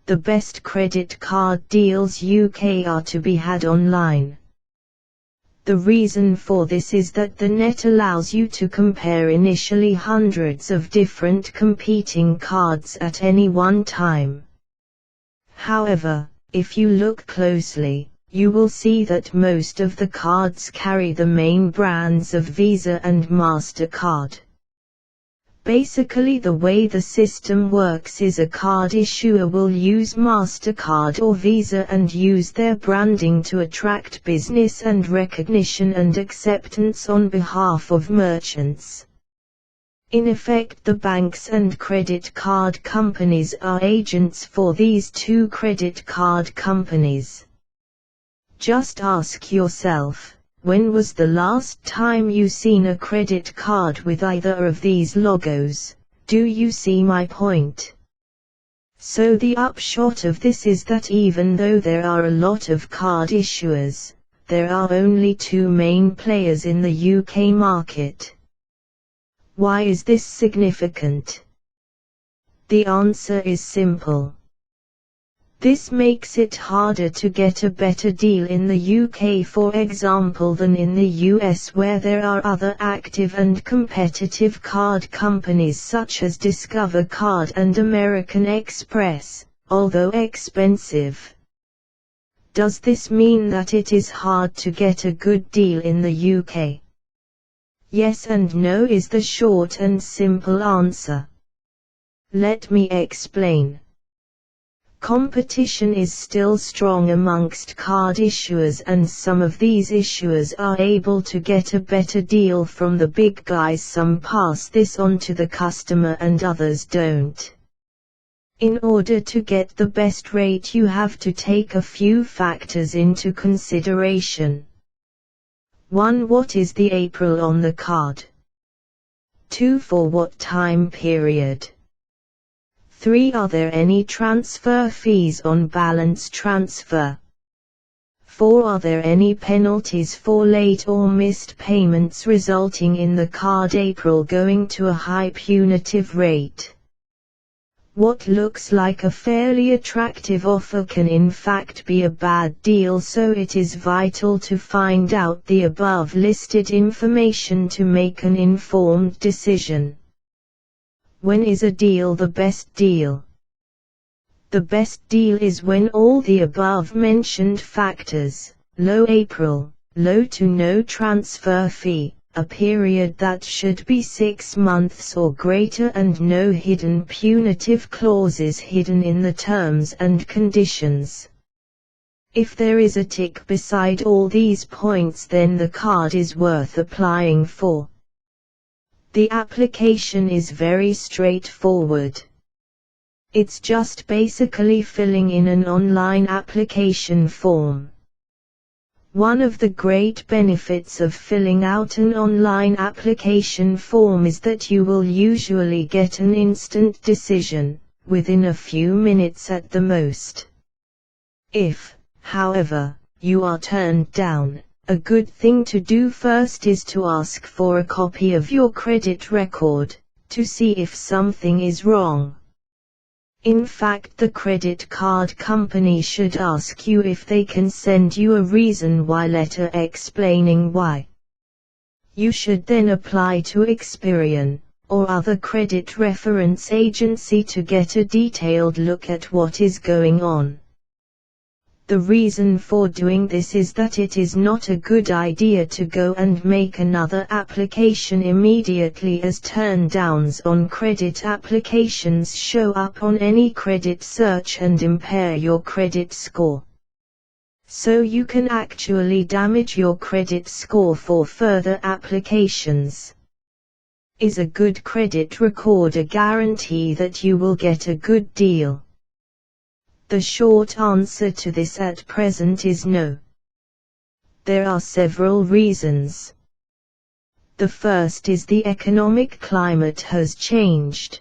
The best credit card deals UK are to be had online. The reason for this is that the net allows you to compare initially hundreds of different competing cards at any one time. However, if you look closely, you will see that most of the cards carry the main brands of Visa and MasterCard. Basically, the way the system works is a card issuer will use MasterCard or Visa and use their branding to attract business and recognition and acceptance on behalf of merchants. In effect, the banks and credit card companies are agents for these two credit card companies. Just ask yourself, when was the last time you seen a credit card with either of these logos? Do you see my point? So the upshot of this is that even though there are a lot of card issuers, there are only two main players in the UK market. Why is this significant? The answer is simple. This makes it harder to get a better deal in the UK, for example, than in the US, where there are other active and competitive card companies such as Discover Card and American Express, although expensive. Does this mean that it is hard to get a good deal in the UK? Yes and no is the short and simple answer. Let me explain. Competition is still strong amongst card issuers, and some of these issuers are able to get a better deal from the big guys. Some pass this on to the customer and others don't. In order to get the best rate, you have to take a few factors into consideration. 1. What is the April on the card? 2. For what time period? 3. Are there any transfer fees on balance transfer? 4. Are there any penalties for late or missed payments resulting in the card April going to a high punitive rate? What looks like a fairly attractive offer can in fact be a bad deal, so it is vital to find out the above listed information to make an informed decision. When is a deal the best deal? The best deal is when all the above mentioned factors, low April, low to no transfer fee, a period that should be 6 months or greater, and no hidden punitive clauses hidden in the terms and conditions. If there is a tick beside all these points, then the card is worth applying for. The application is very straightforward. It's just basically filling in an online application form. One of the great benefits of filling out an online application form is that you will usually get an instant decision, within a few minutes at the most. If, however, you are turned down, a good thing to do first is to ask for a copy of your credit record, to see if something is wrong. In fact, the credit card company should ask you if they can send you a reason why letter explaining why. You should then apply to Experian, or other credit reference agency, to get a detailed look at what is going on. The reason for doing this is that it is not a good idea to go and make another application immediately, as turndowns on credit applications show up on any credit search and impair your credit score. So you can actually damage your credit score for further applications. Is a good credit record a guarantee that you will get a good deal? The short answer to this at present is no. There are several reasons. The first is the economic climate has changed.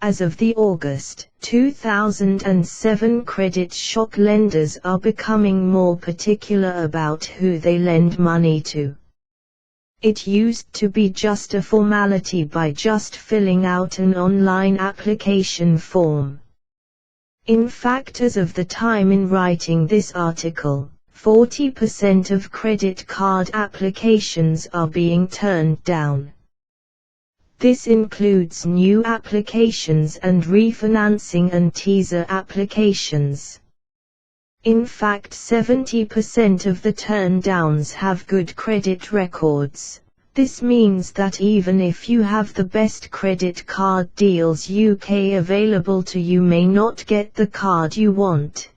As of the August 2007 credit shock, lenders are becoming more particular about who they lend money to. It used to be just a formality by just filling out an online application form. In fact, as of the time in writing this article, 40% of credit card applications are being turned down. This includes new applications and refinancing and teaser applications. In fact, 70% of the turndowns have good credit records. This means that even if you have the best credit card deals UK available to you, may not get the card you want.